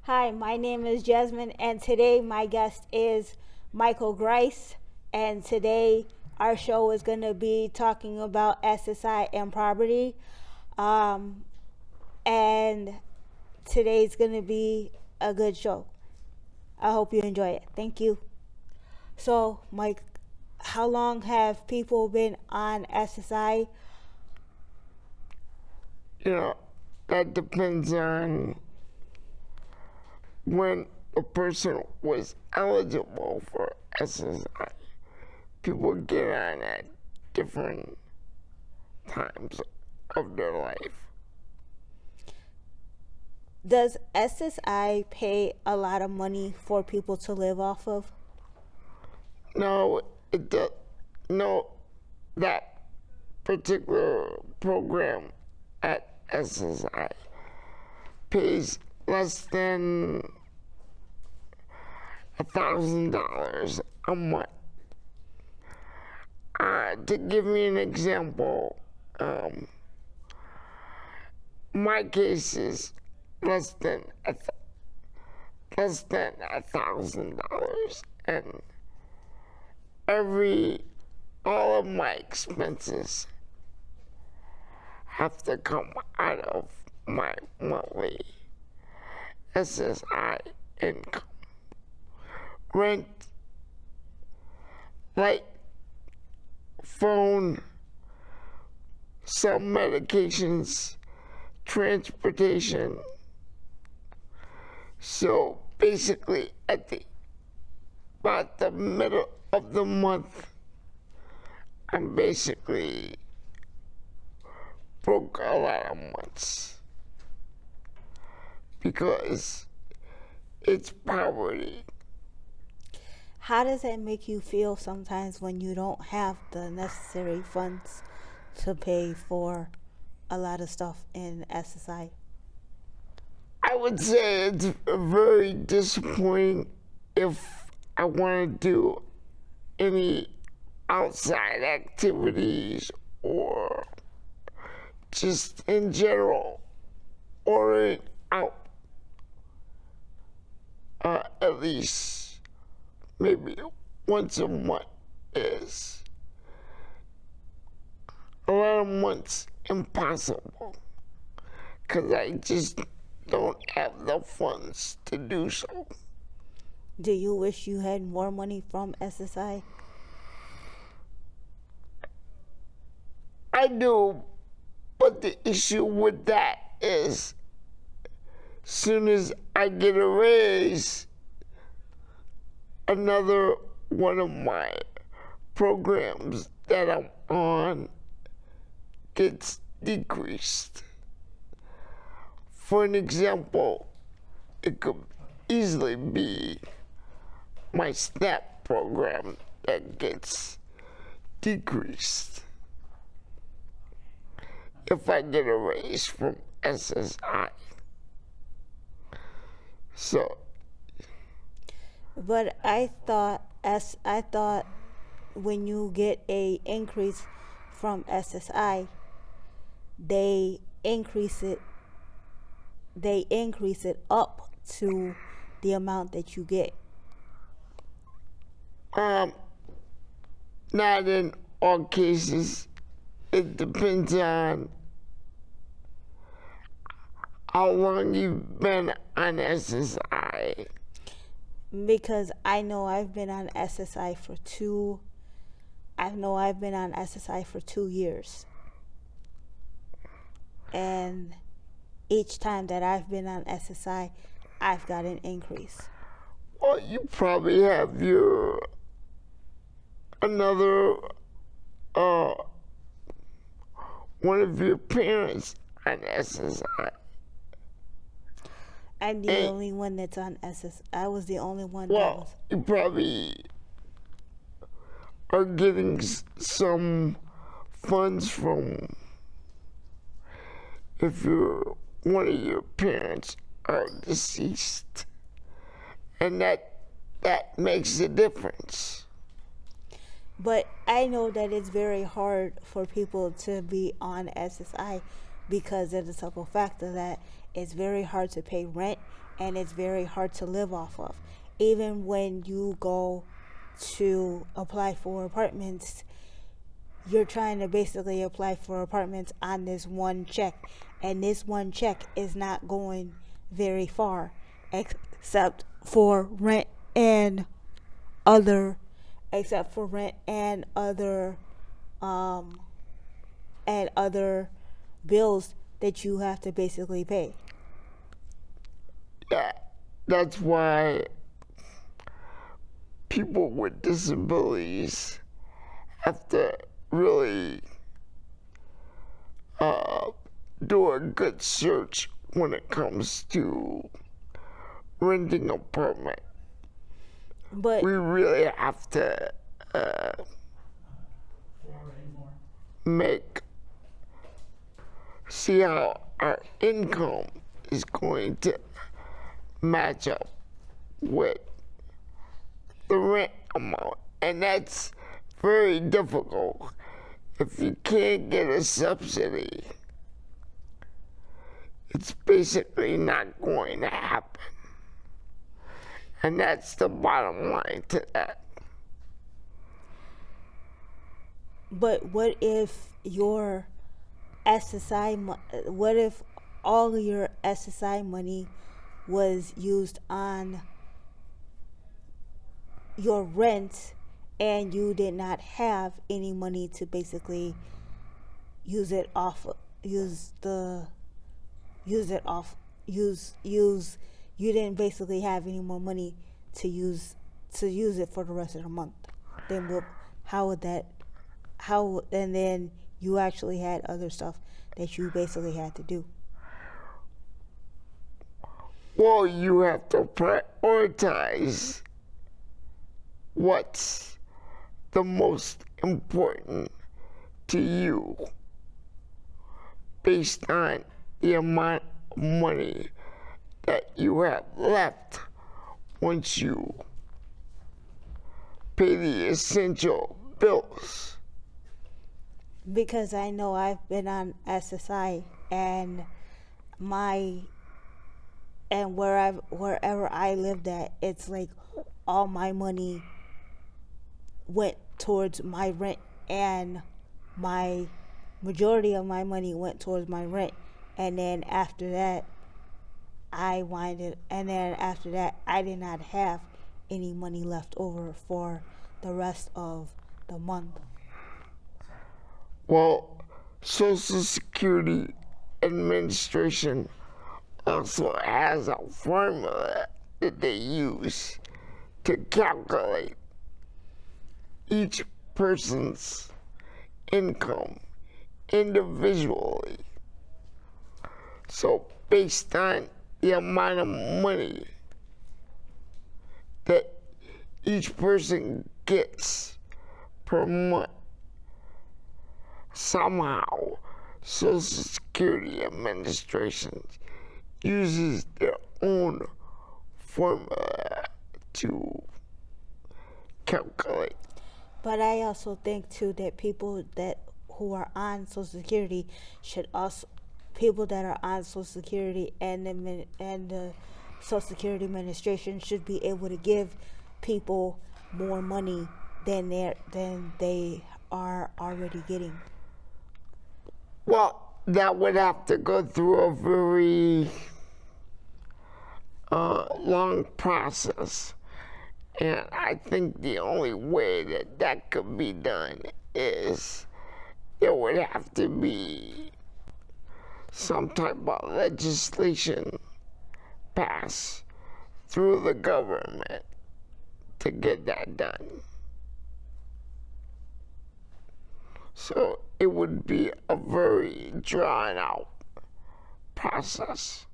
Hi, my name is Jazmine, and today my guest is Michael Grice. And today our show is going to be talking about SSI and poverty. And today's going to be a good show. I hope you enjoy it. Thank you. So, Mike, how long have people been on SSI? That depends on when a person was eligible for SSI. People get on at different times of their life. Does SSI pay a lot of money for people to live off of? No, it does. No, that particular program at SSI pays less than $1,000 a month. To give you an example, my case is less than $1,000, and all of my expenses have to come out of my monthly SSI income. Rent, light, phone, some medications, transportation. So basically about the middle of the month, I'm basically broke a lot of months because it's poverty. How does that make you feel sometimes when you don't have the necessary funds to pay for a lot of stuff in SSI? I would say it's very disappointing if I want to do any outside activities or just in general ordering out at least maybe once a month is a lot of months impossible because I just don't have the funds to do so. Do you wish you had more money from SSI? I do, but the issue with that is soon as I get a raise, another one of my programs that I'm on gets decreased. For an example, it could easily be my SNAP program that gets decreased if I get a raise from SSI. So. But I thought when you get a increase from SSI, they increase it up to the amount that you get. Not in all cases. it depends on how long you've been on SSI. Because I know I've been on SSI for 2 years. And each time that I've been on SSI, I've got an increase. Well, you probably have another one of your parents on SSI. I'm the only one that's on SSI. I was the only one that Well, was. you probably are getting some funds from if one of your parents are deceased, and that makes a difference. But I know that it's very hard for people to be on SSI because of the simple fact of that it's very hard to pay rent and it's very hard to live off of. Even when you go to apply for apartments, you're trying to basically apply for apartments on this one check, and this one check is not going very far except for rent and other and other bills that you have to basically pay. Yeah, that's why people with disabilities have to really do a good search when it comes to renting an apartment. But We really have to see how our income is going to match up with the rent amount, and that's very difficult. If you can't get a subsidy, it's basically not going to happen. And that's the bottom line to that. But what if your what if all of your SSI money was used on your rent and you did not have any money to basically use it you didn't basically have any more money to use it for the rest of the month? Then and then you actually had other stuff that you basically had to do. Well, you have to prioritize what's the most important to you based on the amount of money that you have left once you pay the essential bills. Because I know I've been on SSI and wherever I lived at, it's like all my money went towards my rent, and my majority of my money went towards my rent, and then after that I did not have any money left over for the rest of the month. Well, Social Security Administration also has a formula that they use to calculate each person's income individually. So based on the amount of money that each person gets per month, somehow Social Security Administration uses their own formula to calculate. But I also think too that people who are on Social Security people that are on Social Security and the Social Security Administration should be able to give people more money than they are already getting. Well, that would have to go through a very long process. And I think the only way that that could be done is there would have to be some type of legislation passed through the government to get that done. So it would be a very drawn out process.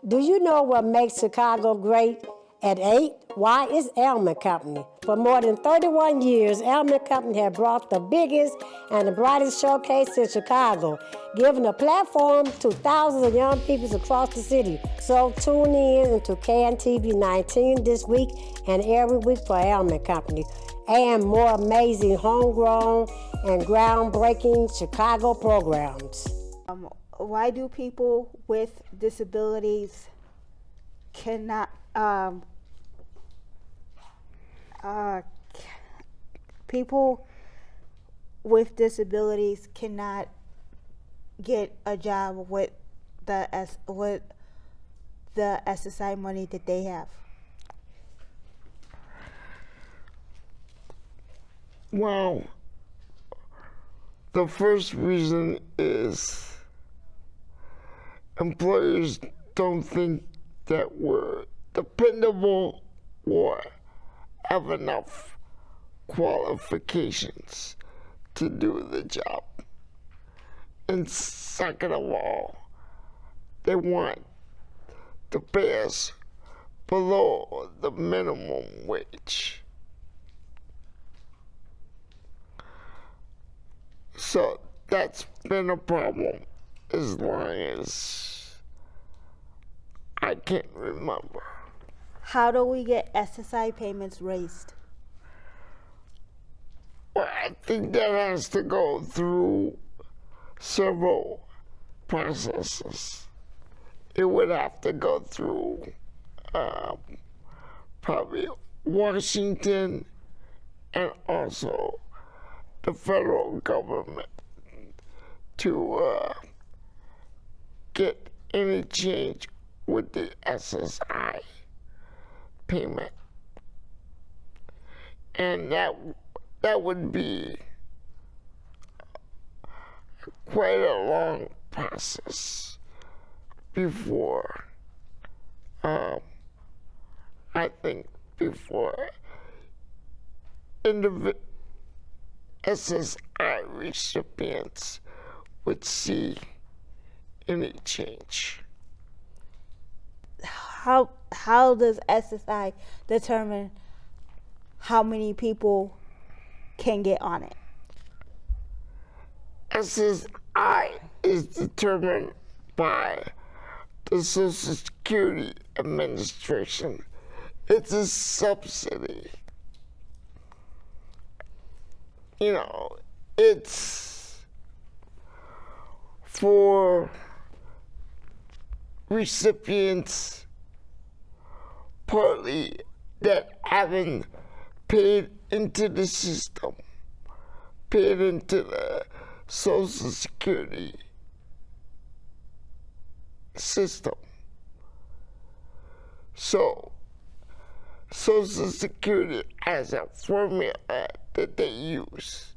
Do you know what makes Chicago great? At 8, why is Elman Company. For more than 31 years, Elman Company has brought the biggest and the brightest showcase in Chicago, giving a platform to thousands of young people across the city. So tune in to KNTV 19 this week and every week for Elman Company, and more amazing homegrown and groundbreaking Chicago programs. Why do people with disabilities cannot people with disabilities cannot get a job with the SSI money that they have? Well, the first reason is employers don't think that we're dependable or have enough qualifications to do the job. And second of all, they want to pay us below the minimum wage. So that's been a problem as long as I can't remember. How do we get SSI payments raised? Well, I think that has to go through several processes. It would have to go through probably Washington and also the federal government to get any change with the SSI payment. And that would be quite a long process before, I think before SSI recipients would see any change. How does SSI determine how many people can get on it? SSI is determined by the Social Security Administration. It's a subsidy. You know, it's for recipients partly that haven't paid into the system, paid into the Social Security system. So, Social Security has a formula that they use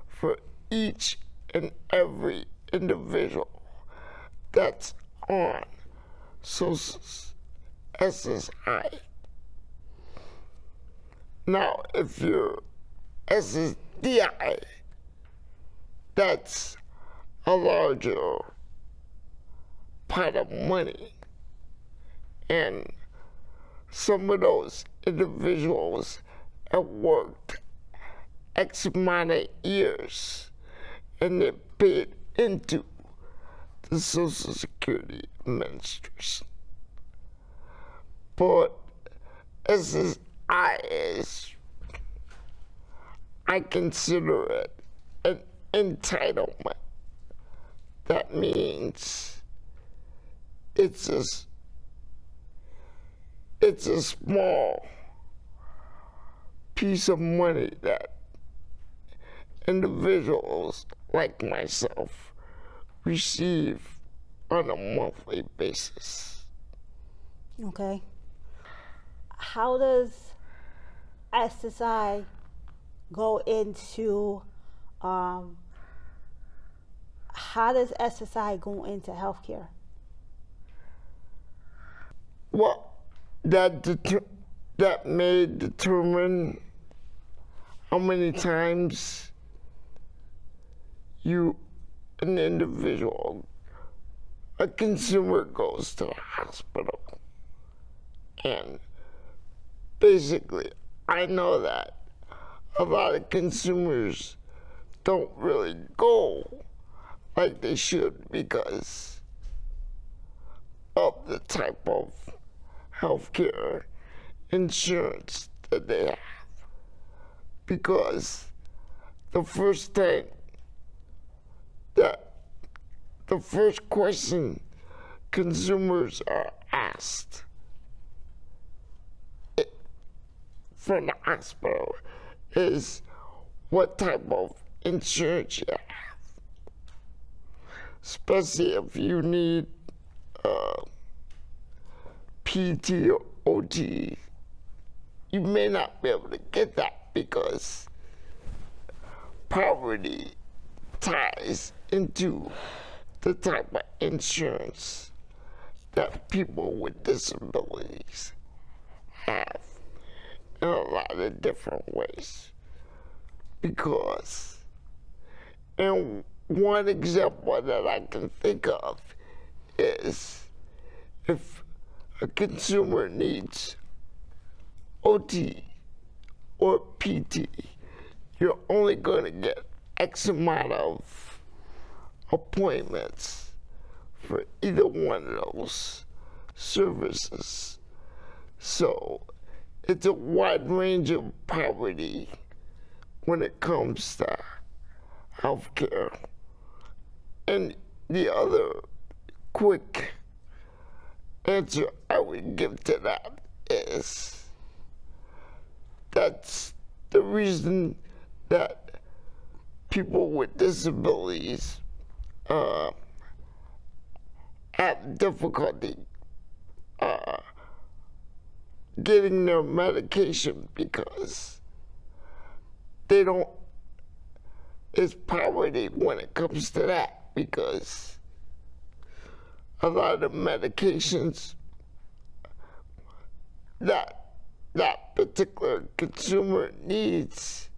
for each and every individual that's on SSI. Now, if you're SSDI, that's a larger pot of money. And some of those individuals have worked X amount of years and they paid into the Social Security Administration. But SSI is, I consider it an entitlement. That means it's a small piece of money that individuals like myself receive on a monthly basis. Okay. How does SSI go into healthcare? Well, that may determine how many times an individual, a consumer, goes to the hospital. And basically, I know that a lot of consumers don't really go like they should because of the type of healthcare insurance that they have. Because the first question consumers are asked from the hospital is what type of insurance you have. Especially if you need PT or OT, you may not be able to get that because poverty ties into the type of insurance that people with disabilities have in a lot of different ways. Because, and one example that I can think of is if a consumer needs OT or PT, you're only going to get X amount of appointments for either one of those services. So it's a wide range of poverty when it comes to healthcare. And the other quick answer I would give to that is that's the reason that people with disabilities have difficulty getting their medication because they don't, it's poverty when it comes to that, because a lot of medications that particular consumer needs,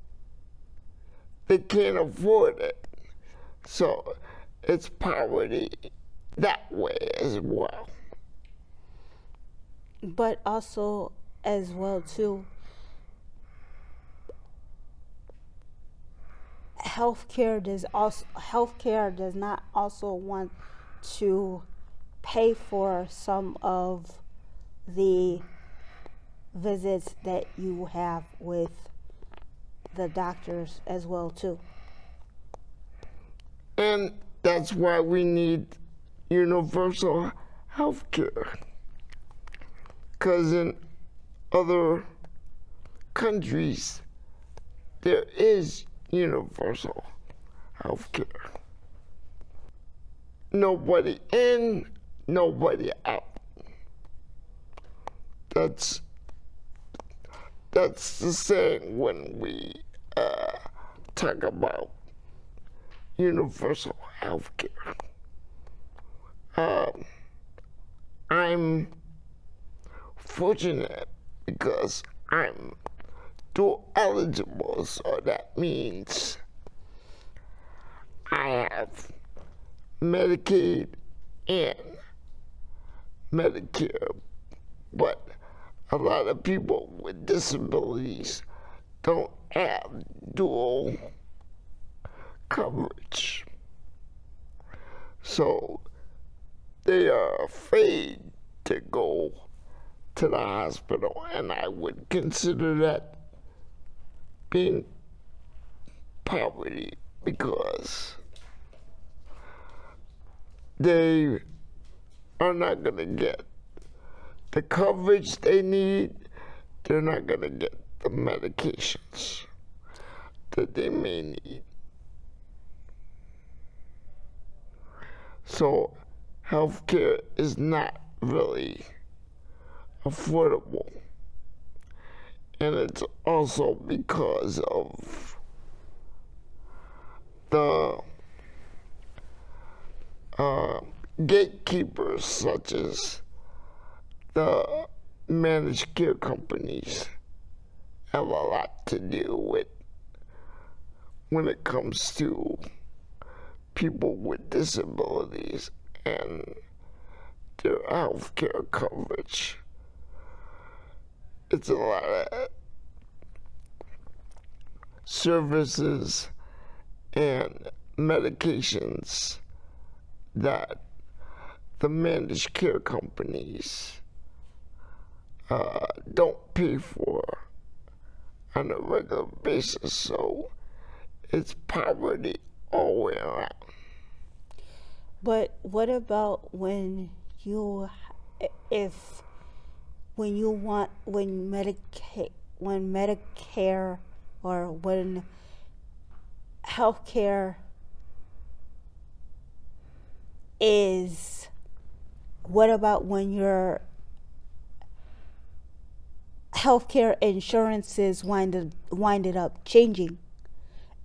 they can't afford it. So it's poverty that way as well. But also, as well too, healthcare does not also want to pay for some of the visits that you have with the doctors as well too. And that's why we need universal health care. Because in other countries, there is universal health care. Nobody in, nobody out. That's the saying when we talk about universal health care. I'm fortunate because I'm dual eligible, so that means I have Medicaid and Medicare, but a lot of people with disabilities don't have dual coverage. So they are afraid to go to the hospital, and I would consider that being poverty because they are not going to get the coverage they need. They're not going to get the medications that they may need. So healthcare is not really affordable. And it's also because of the gatekeepers, such as the managed care companies, have a lot to do with when it comes to people with disabilities and their health care coverage. It's a lot of services and medications that the managed care companies don't pay for on a regular basis, so it's poverty all the way around. But what about when you, when Medicare or when healthcare is, what about when your healthcare insurances winded up changing,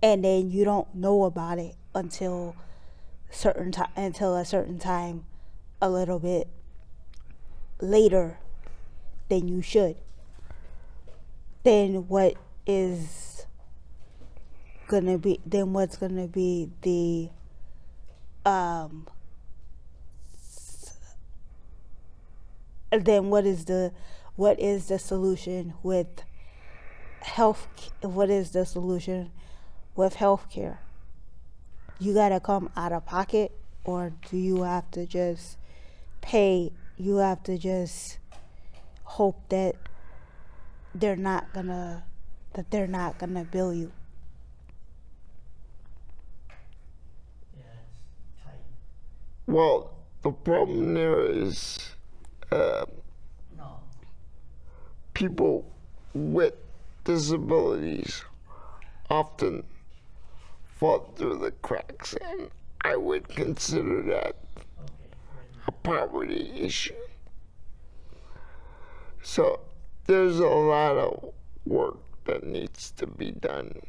and then you don't know about it until a certain time, a little bit later than you should? Then what's gonna be the then what is the solution with healthcare? You gotta come out of pocket, or do you have to just pay? You have to just hope that they're not gonna bill you. Yeah, it's tight. Well, the problem there is No. people with disabilities often fall through the cracks, and I would consider that Okay. a poverty issue. So there's a lot of work that needs to be done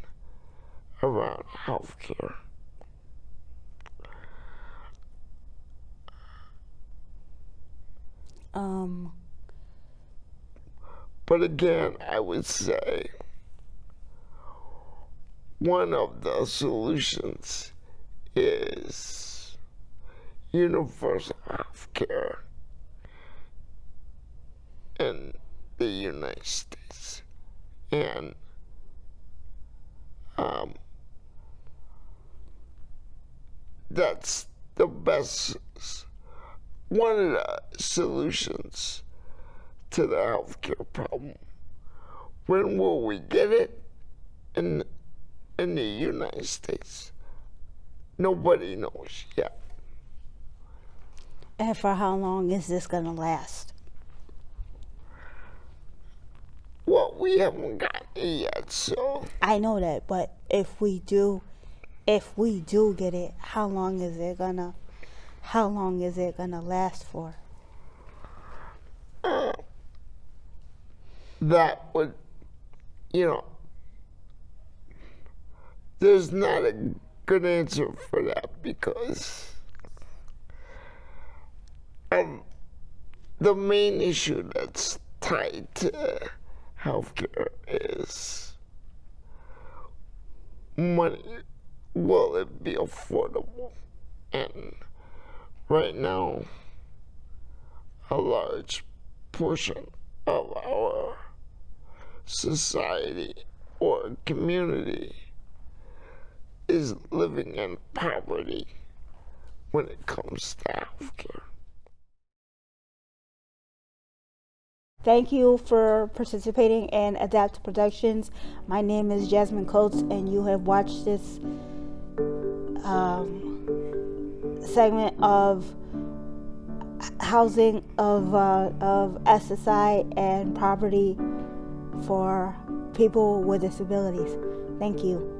around healthcare. But again, I would say one of the solutions is universal health care in the United States. And that's the best, one of the solutions to the healthcare problem. When will we get it in the United States? Nobody knows yet. And for how long is this gonna last? Well, we haven't gotten it yet, so I know that, but if we do get it, how long is it gonna last for? that would, there's not a good answer for that, because the main issue that's tied to healthcare is money. Will it be affordable? And right now, a large portion of our society or community is living in poverty when it comes to healthcare. Thank you for participating in Adapt Productions. My name is Jazmine Coates, and you have watched this segment of housing of SSI and poverty for people with disabilities. Thank you.